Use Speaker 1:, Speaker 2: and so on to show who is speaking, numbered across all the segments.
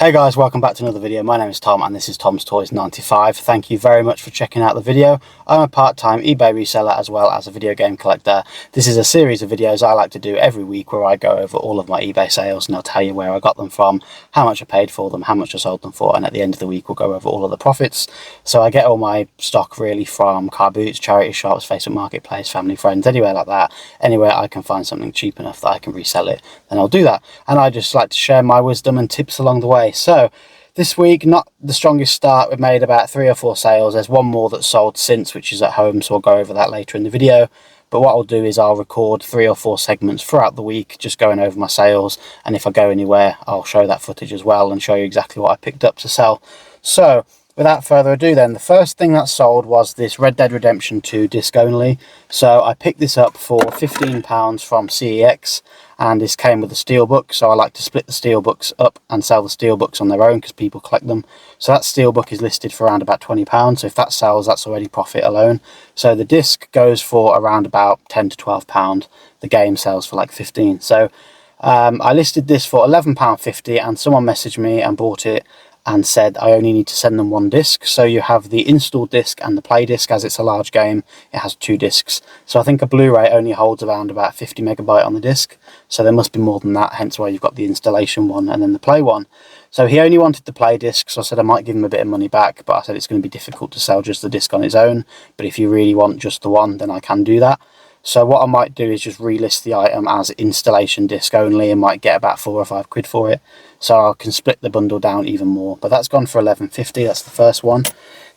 Speaker 1: Hey guys, welcome back to another video. My name is Tom and this is Tom's Toys 95. Thank you very much for checking out the video. I'm a part-time eBay reseller as well as a video game collector. This is a series of videos I like to do every week where I go over all of my eBay sales and I'll tell you where I got them from, how much I paid for them, how much I sold them for, and at the end of the week we'll go over all of the profits. So I get all my stock really from car boots, charity shops, Facebook Marketplace, family, friends, anywhere like that. Anywhere I can find something cheap enough that I can resell it, then I'll do that. And I just like to share my wisdom and tips along the way. So this week, not the strongest start. We've made about 3 or 4 sales. There's one more that's sold since, which is at home, so I'll go over that later in the video. But what I'll do is I'll record 3 or 4 segments throughout the week, just going over my sales. And if I go anywhere, I'll show that footage as well and show you exactly what I picked up to sell. So without further ado then, the first thing that sold was this Red Dead Redemption 2 disc only. So I picked this up for £15 from CEX, and this came with a steelbook. So I like to split the steelbooks up and sell the steelbooks on their own because people collect them. So that steelbook is listed for around about £20. So if that sells, that's already profit alone. So the disc goes for around about £10 to £12. The game sells for like 15. So I listed this for £11.50 and someone messaged me and bought it and said I only need to send them 1 disc. So you have the install disc and the play disc. As it's a large game, it has 2 discs. So I think a Blu-ray only holds around about 50 megabyte on the disc, so there must be more than that, hence why you've got the installation one and then the play one. So he only wanted the play disc, so I said I might give him a bit of money back, but I said it's going to be difficult to sell just the disc on its own, but if you really want just the one, then I can do that. So what I might do is just relist the item as installation disc only and might get about 4 or 5 quid for it. So I can split the bundle down even more. But that's gone for £11.50. That's the first one.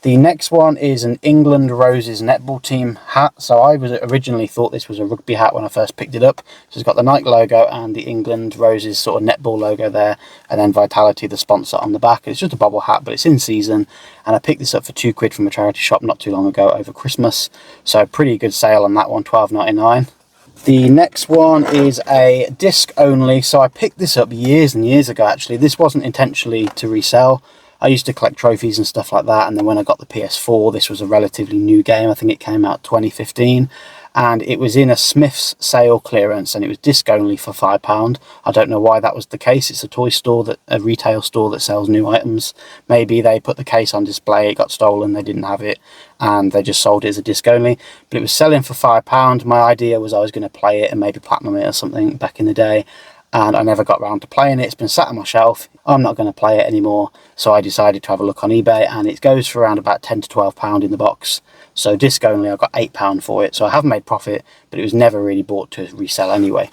Speaker 1: The next one is an England Roses netball team hat. So I originally thought this was a rugby hat when I first picked it up. So it's got the Nike logo and the England Roses sort of netball logo there, and then Vitality, the sponsor, on the back. It's just a bobble hat, but it's in season, and I picked this up for 2 quid from a charity shop not too long ago over Christmas. So pretty good sale on that one, £12.99. The next one is a disc only. So I picked this up years and years ago actually. This wasn't intentionally to resell. I used to collect trophies and stuff like that, and then when I got the PS4, this was a relatively new game. I think it came out 2015, and it was in a Smith's sale clearance, and it was disc only for £5. I don't know why that was the case. It's a toy store, a retail store that sells new items. Maybe they put the case on display, it got stolen, they didn't have it, and they just sold it as a disc only. But it was selling for £5. My idea was I was going to play it and maybe platinum it or something back in the day, and I never got around to playing it. It's been sat on my shelf. I'm not going to play it anymore, so I decided to have a look on eBay, and it goes for around about £10 to £12 in the box. So disc only, I got £8 for it, so I have made profit, but it was never really bought to resell anyway.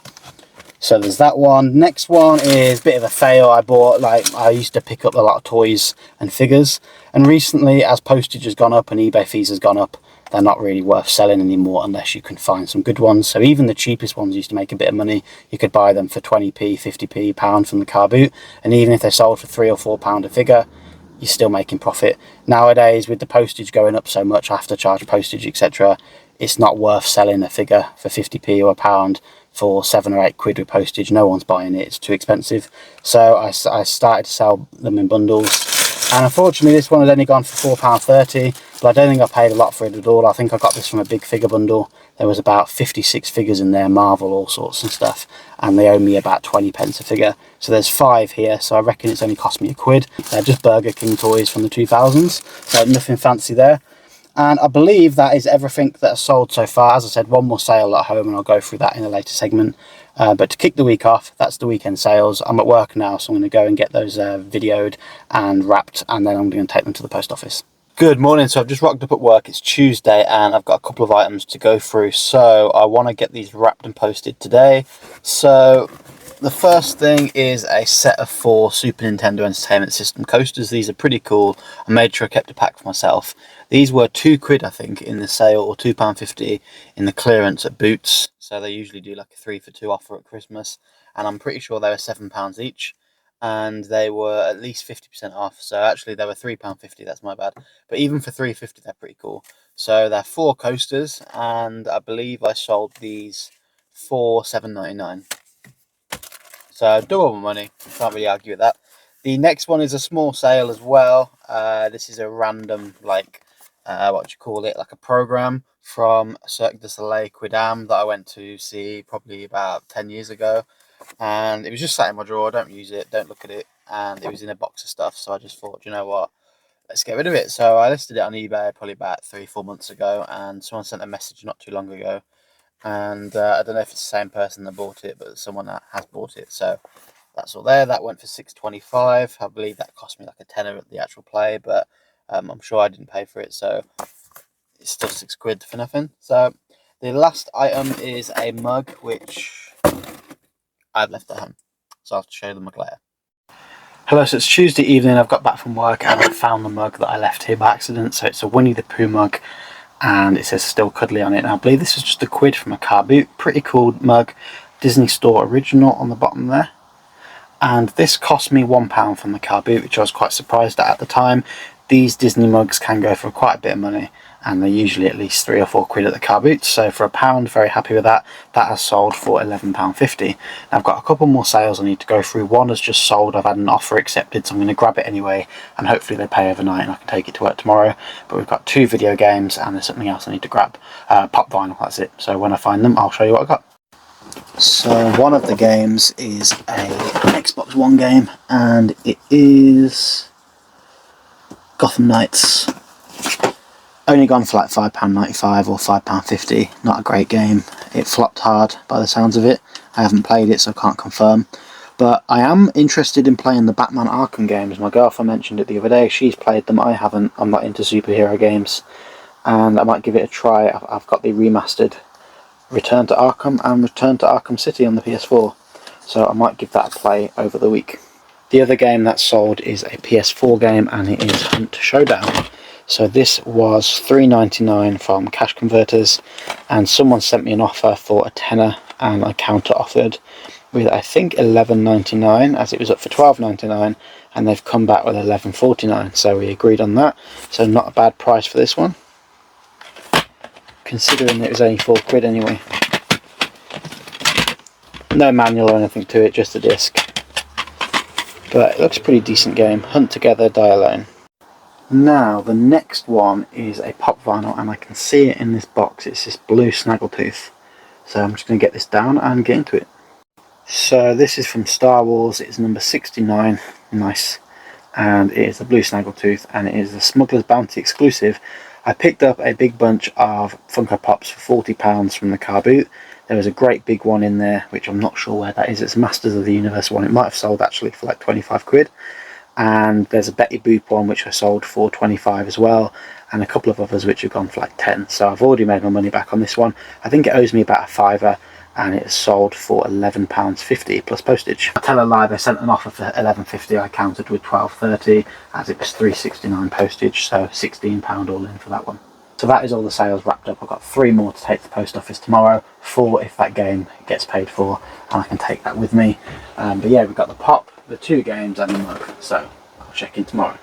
Speaker 1: So there's that one. Next one is a bit of a fail. I used to pick up a lot of toys and figures, and recently, as postage has gone up and eBay fees has gone up, they're not really worth selling anymore unless you can find some good ones. So even the cheapest ones used to make a bit of money. You could buy them for 20p, 50p, pound from the car boot, and even if they sold for £3 or £4 a figure, you're still making profit. Nowadays, with the postage going up so much, I have to charge postage, etc. It's not worth selling a figure for 50p or a pound for 7 or 8 quid with postage. No one's buying it, it's too expensive. So I started to sell them in bundles. And unfortunately, this one had only gone for £4.30, but I don't think I paid a lot for it at all. I think I got this from a big figure bundle. There was about 56 figures in there, Marvel, all sorts and stuff, and they owe me about 20p a figure. So there's 5 here, so I reckon it's only cost me a quid. They're just Burger King toys from the 2000s, so nothing fancy there. And I believe that is everything that has sold so far. As I said, one more sale at home, and I'll go through that in a later segment. But to kick the week off, that's the weekend sales. I'm at work now, so I'm going to go and get those videoed and wrapped, and then I'm going to take them to the post office. Good morning. So I've just rocked up at work. It's Tuesday, and I've got a couple of items to go through. So I want to get these wrapped and posted today. So the first thing is a set of 4 Super Nintendo Entertainment System coasters. These are pretty cool. I made sure I kept a pack for myself. These were 2 quid, I think, in the sale, or £2.50 in the clearance at Boots. So they usually do like a 3 for 2 offer at Christmas, and I'm pretty sure they were £7 each, and they were at least 50% off. So actually they were £3.50. That's my bad. But even for £3.50, they're pretty cool. So they're 4 coasters, and I believe I sold these for £7.99. So double my money. Can't really argue with that. The next one is a small sale as well. This is a random, like, what do you call it? Like a program from Cirque du Soleil Quidam that I went to see probably about 10 years ago. And it was just sat in my drawer. I don't use it, don't look at it. and it was in a box of stuff. So I just thought, you know what, let's get rid of it. So I listed it on eBay probably about 3-4 months ago, and someone sent a message not too long ago. And I don't know if it's the same person that bought it, but someone that has bought it. So that's all there. That went for $6.25. I believe that cost me like a tenner at the actual play, but I'm sure I didn't pay for it, so it's still £6 for nothing. So the last item is a mug, which I've left at home. So I'll have to show you the mug later. Hello, so it's Tuesday evening. I've got back from work and I found the mug that I left here by accident. So it's a Winnie the Pooh mug, and it says still cuddly on it. And I believe this was just a quid from a car boot. Pretty cool mug, Disney Store original on the bottom there. And this cost me £1 from the car boot, which I was quite surprised at the time. These Disney mugs can go for quite a bit of money, and they're usually at least £3 or £4 at the car boot. So for £1, very happy with that. That has sold for £11.50. Now I've got a couple more sales I need to go through. One has just sold. I've had an offer accepted, so I'm going to grab it anyway, and hopefully they pay overnight and I can take it to work tomorrow. But we've got 2 video games, and there's something else I need to grab. Pop vinyl, that's it. So when I find them, I'll show you what I got. So one of the games is a Xbox One game, and it is Gotham Knights. Only gone for like £5.95 or £5.50. Not a great game. It flopped hard by the sounds of it. I haven't played it, so I can't confirm. But I am interested in playing the Batman Arkham games. My girlfriend mentioned it the other day. She's played them. I haven't. I'm not into superhero games, and I might give it a try. I've got the remastered Return to Arkham and Return to Arkham City on the PS4, so I might give that a play over the week. The other game that's sold is a PS4 game, and it is Hunt Showdown. So this was $3.99 from Cash Converters, and someone sent me an offer for a tenner, and I counter offered with I think $11.99, as it was up for $12.99, and they've come back with $11.49, so we agreed on that. So not a bad price for this one, considering it was only £4 anyway. No manual or anything to it, just a disc. But it looks a pretty decent game. Hunt together, die alone. Now the next one is a pop vinyl, and I can see it in this box. It's this blue Snaggletooth. So I'm just going to get this down and get into it. So this is from Star Wars. It's number 69. Nice. And it is the blue Snaggletooth, and it is the Smuggler's Bounty exclusive. I picked up a big bunch of Funko Pops for £40 from the car boot. There was a great big one in there, which I'm not sure where that is. It's Masters of the Universe one. It might have sold actually for like £25. And there's a Betty Boop one which I sold for £25 as well, and a couple of others which have gone for like £10. So I've already made my money back on this one. I think it owes me about a £5, and it is sold for £11.50 plus postage. I tell a lie, they sent an offer for £11.50. I counted with £12.30, as it was £3.69 postage, so £16 all in for that one. So that is all the sales wrapped up. I've got 3 more to take to the post office tomorrow, 4 if that game gets paid for, and I can take that with me. But yeah, we've got the pop, the 2 games and the mug, so I'll check in tomorrow.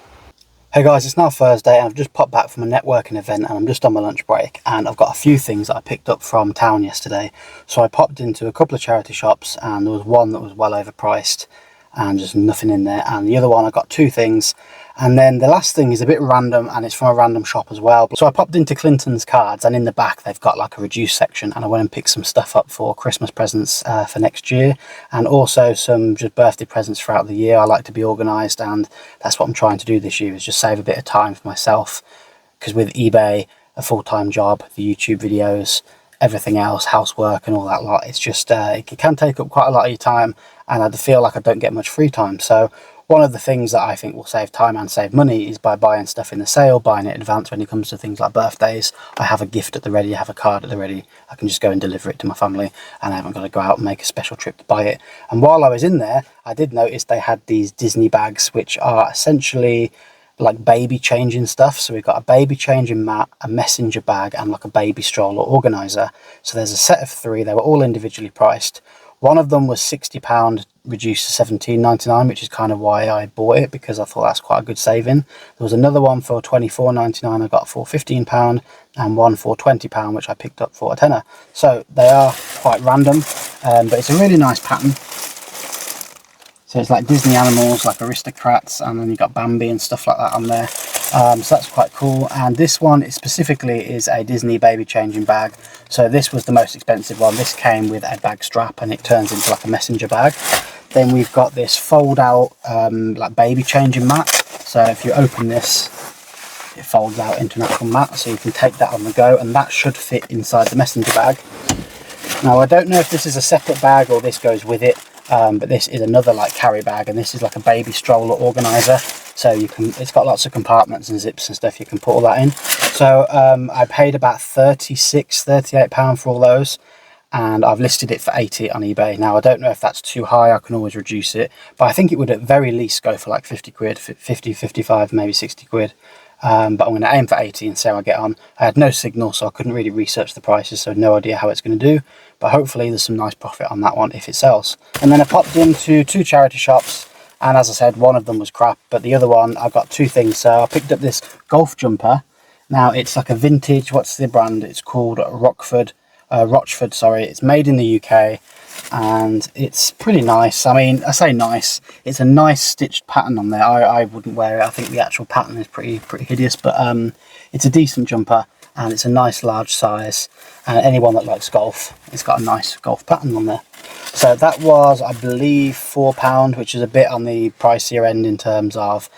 Speaker 1: Hey guys, it's now Thursday, and I've just popped back from a networking event, and I'm just on my lunch break, and I've got a few things that I picked up from town yesterday. So I popped into a couple of charity shops, and there was one that was well overpriced and just nothing in there, and the other one I got 2 things, and then the last thing is a bit random, and it's from a random shop as well. So I popped into Clinton's Cards, and in the back they've got like a reduced section, and I went and picked some stuff up for Christmas presents for next year, and also some just birthday presents throughout the year. I like to be organised, and that's what I'm trying to do this year, is just save a bit of time for myself, because with eBay, a full-time job, the YouTube videos, everything else, housework and all that lot, it's just it can take up quite a lot of your time, and I feel like I don't get much free time. So one of the things that I think will save time and save money is by buying stuff in the sale, buying it in advance when it comes to things like birthdays. I have a gift at the ready, I have a card at the ready, I can just go and deliver it to my family, and I haven't got to go out and make a special trip to buy it. And while I was in there, I did notice they had these Disney bags, which are essentially like baby changing stuff. So we've got a baby changing mat, a messenger bag, and like a baby stroller organizer. So there's a set of 3. They were all individually priced. One of them was £60 reduced to £17.99, which is kind of why I bought it, because I thought that's quite a good saving. There was another one for £24.99 I got for £15, and one for £20 which I picked up for a tenner. So they are quite random, but it's a really nice pattern. So it's like Disney animals, like Aristocrats, and then you've got Bambi and stuff like that on there. So that's quite cool. And this one specifically is a Disney baby changing bag. So this was the most expensive one. This came with a bag strap, and it turns into like a messenger bag. Then we've got this fold out like baby changing mat. So if you open this, it folds out into an actual mat, so you can take that on the go, and that should fit inside the messenger bag. Now I don't know if this is a separate bag or this goes with it, but this is another like carry bag, and this is like a baby stroller organizer. So you can, it's got lots of compartments and zips and stuff, you can put all that in. So I paid about £38 for all those, and I've listed it for 80 on eBay. Now I don't know if that's too high, I can always reduce it, but I think it would at very least go for like 50 quid, 50, 55, maybe 60 quid. But I'm going to aim for 80 and see how I get on. I had no signal, so I couldn't really research the prices, so no idea how it's going to do, but hopefully there's some nice profit on that one if it sells. And then I popped into 2 charity shops, and as I said, one of them was crap, but the other one, I got 2 things. So I picked up this golf jumper. Now it's like a vintage, what's the brand? It's called Rochford, sorry. It's made in the UK, and it's pretty nice. I mean, I say nice, it's a nice stitched pattern on there. I wouldn't wear it. I think the actual pattern is pretty hideous, but it's a decent jumper, and it's a nice large size, and anyone that likes golf, it's got a nice golf pattern on there. So that was, I believe, £4, which is a bit on the pricier end in terms of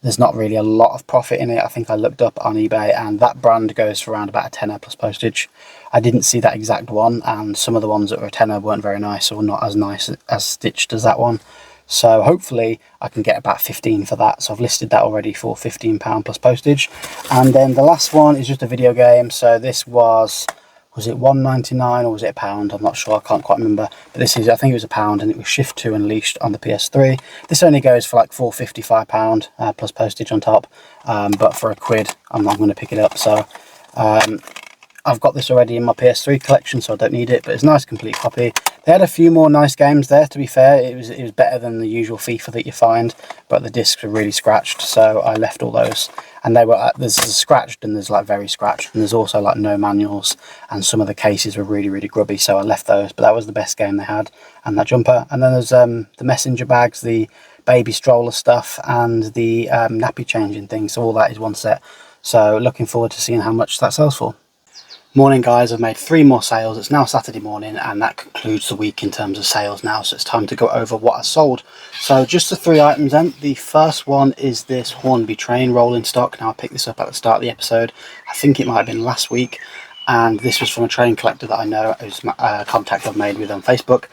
Speaker 1: there's not really a lot of profit in it. I think I looked up on eBay, and that brand goes for around about a tenner plus postage. I didn't see that exact one, and some of the ones that were a tenner weren't very nice, or not as nice as stitched as that one. So hopefully I can get about 15 for that. So I've listed that already for £15 plus postage. And then the last one is just a video game. So this was it £1.99 or was it £1? I'm not sure, I can't quite remember. But this is, I think it was £1, and it was Shift 2 Unleashed on the PS3. This only goes for like £4.55 plus postage on top. But for a quid, I'm not going to pick it up. So I've got this already in my PS3 collection, so I don't need it, but it's a nice complete copy. They had a few more nice games there, to be fair. It was better than the usual FIFA that you find, but the discs were really scratched, so I left all those. And they were, there's scratched and there's like very scratched, and there's also like no manuals, and some of the cases were really grubby, so I left those. But that was the best game they had, and that jumper. And then there's the messenger bags, the baby stroller stuff, and the nappy changing thing, so all that is one set. So looking forward to seeing how much that sells for. Morning guys, I've made 3 more sales. It's now Saturday morning, and that concludes the week in terms of sales now, so it's time to go over what I sold. So just the 3 items then. The first one is this Hornby train rolling stock. Now I picked this up at the start of the episode, I think it might have been last week, and this was from a train collector that I know, who's a contact I've made with on Facebook,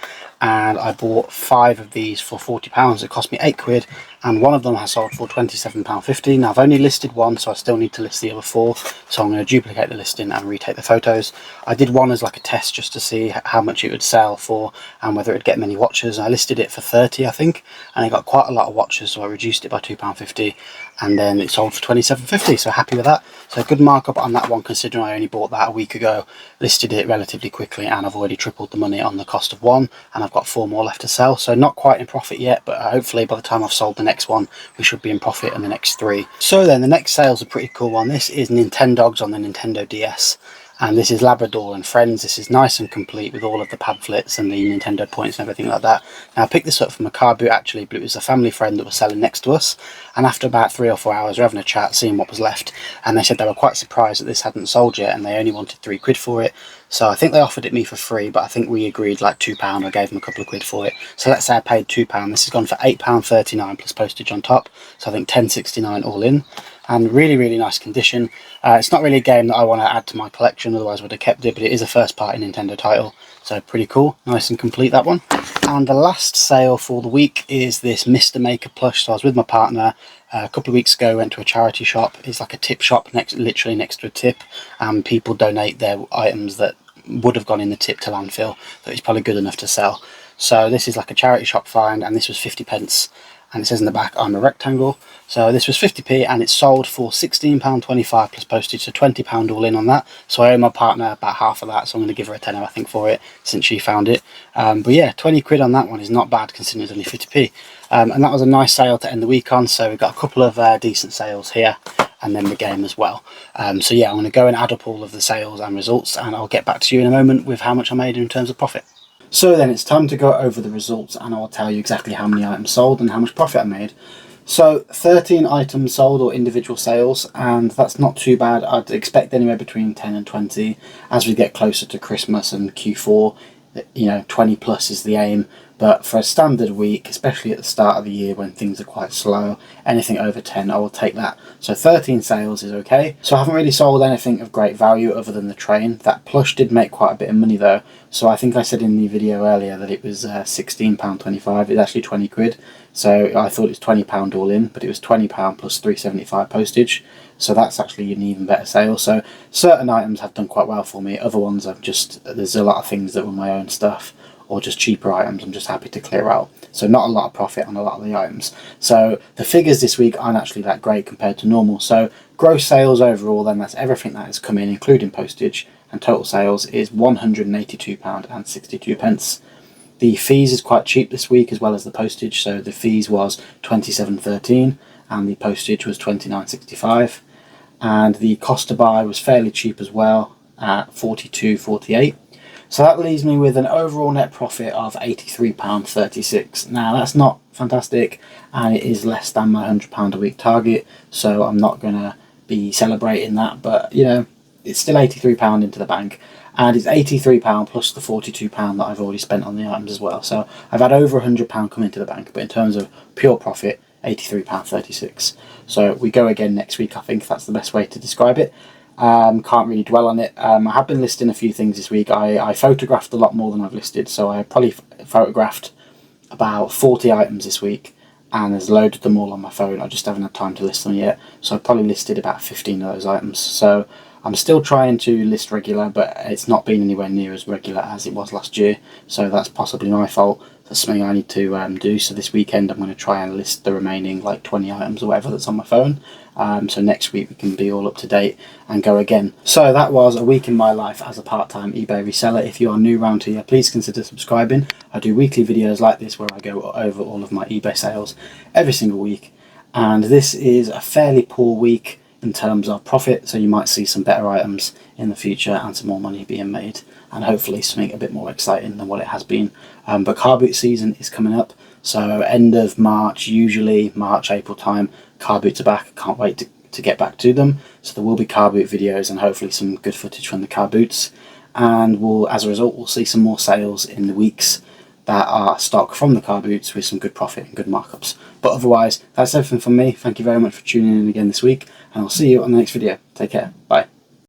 Speaker 1: and I bought 5 of these for £40. It cost me 8 quid, and one of them has sold for £27.50. Now I've only listed one, so I still need to list the other 4, so I'm going to duplicate the listing and retake the photos. I did one as like a test just to see how much it would sell for and whether it would get many watchers. I listed it for 30, I think, and it got quite a lot of watchers, so I reduced it by £2.50, and then it sold for £27.50, so happy with that. So good markup on that one, considering I only bought that a week ago, listed it relatively quickly, and I've already tripled the money on the cost of one, and I've got 4 more left to sell. So not quite in profit yet, but hopefully by the time I've sold the next one, we should be in profit in the next 3. So then the next sale's a pretty cool one. This is Nintendogs on the Nintendo DS, and this is Labrador and Friends. This is nice and complete with all of the pamphlets and the Nintendo points and everything like that. Now I picked this up from a car boot actually, but it was a family friend that was selling next to us, and after about 3 or 4 hours we were having a chat, seeing what was left, and they said they were quite surprised that this hadn't sold yet, and they only wanted 3 quid for it. So I think they offered it me for free, but I think we agreed like £2. I gave them a couple of quid for it. So let's say I paid £2. This has gone for £8.39 plus postage on top. So I think £10.69 all in. And really nice condition. It's not really a game that I want to add to my collection, otherwise I would have kept it, but it is a first party Nintendo title. So pretty cool, nice and complete that one. And the last sale for the week is this Mr. Maker plush. So I was with my partner a couple of weeks ago, went to a charity shop. It's like a tip shop, literally next to a tip, and people donate their items that would have gone in the tip to landfill that is probably good enough to sell. So this is like a charity shop find, and this was 50p, and it says in the back I'm a rectangle. So this was 50p, and it sold for £16.25 plus postage, so £20 all in on that. So I owe my partner about half of that, so I'm going to give her a tenner I think for it, since she found it. But yeah, 20 quid on that one is not bad considering it's only 50p. And that was a nice sale to end the week on, so we've got a couple of decent sales here, and then the game as well. So yeah, I'm going to go and add up all of the sales and results, and I'll get back to you in a moment with how much I made in terms of profit. So then it's time to go over the results, and I'll tell you exactly how many items sold and how much profit I made. So 13 items sold, or individual sales, and that's not too bad. I'd expect anywhere between 10 and 20 as we get closer to Christmas and Q4. You know, 20 plus is the aim, But for a standard week, especially at the start of the year when things are quite slow, anything over 10, I will take that. So 13 sales is okay. So I haven't really sold anything of great value other than the train. That plush did make quite a bit of money though. So I think I said in the video earlier that it was £16.25. It's actually 20 quid. So I thought it was £20 all in, but it was £20 plus £3.75 postage. So that's actually an even better sale. So certain items have done quite well for me. Other ones I've just, there's a lot of things that were my own stuff, or just cheaper items I'm just happy to clear out. So not a lot of profit on a lot of the items. So the figures this week aren't actually that great compared to normal. So gross sales overall, then that's everything that has come in, including postage, and total sales is £182.62. The fees is quite cheap this week as well as the postage. So the fees was £27.13 and the postage was £29.65. And the cost to buy was fairly cheap as well at £42.48. So that leaves me with an overall net profit of £83.36. Now that's not fantastic, and it is less than my £100 a week target, so I'm not going to be celebrating that, but you know, it's still £83 into the bank, and it's £83 plus the £42 that I've already spent on the items as well. So I've had over £100 come into the bank, but in terms of pure profit, £83.36. So we go again next week. I think that's the best way to describe it. Can't really dwell on it. I have been listing a few things this week. I photographed a lot more than I've listed, so I probably photographed about 40 items this week, and there's loaded them all on my phone. I just haven't had time to list them yet, so I've probably listed about 15 of those items. So I'm still trying to list regular, but it's not been anywhere near as regular as it was last year, so that's possibly my fault. That's something I need to do. So this weekend I'm going to try and list the remaining like 20 items or whatever that's on my phone. So next week we can be all up to date and go again. So that was a week in my life as a part-time eBay reseller. If you are new around here, please consider subscribing. I do weekly videos like this where I go over all of my eBay sales every single week. And this is a fairly poor week in terms of profit, so you might see some better items in the future and some more money being made, and hopefully something a bit more exciting than what it has been. But car boot season is coming up, so end of March, usually March, April time, car boots are back. Can't wait to get back to them. So there will be car boot videos and hopefully some good footage from the car boots, and as a result we'll see some more sales in the weeks that are stock from the car boots with some good profit and good markups. But otherwise, that's everything from me. Thank you very much for tuning in again this week, and I'll see you on the next video. Take care. Bye.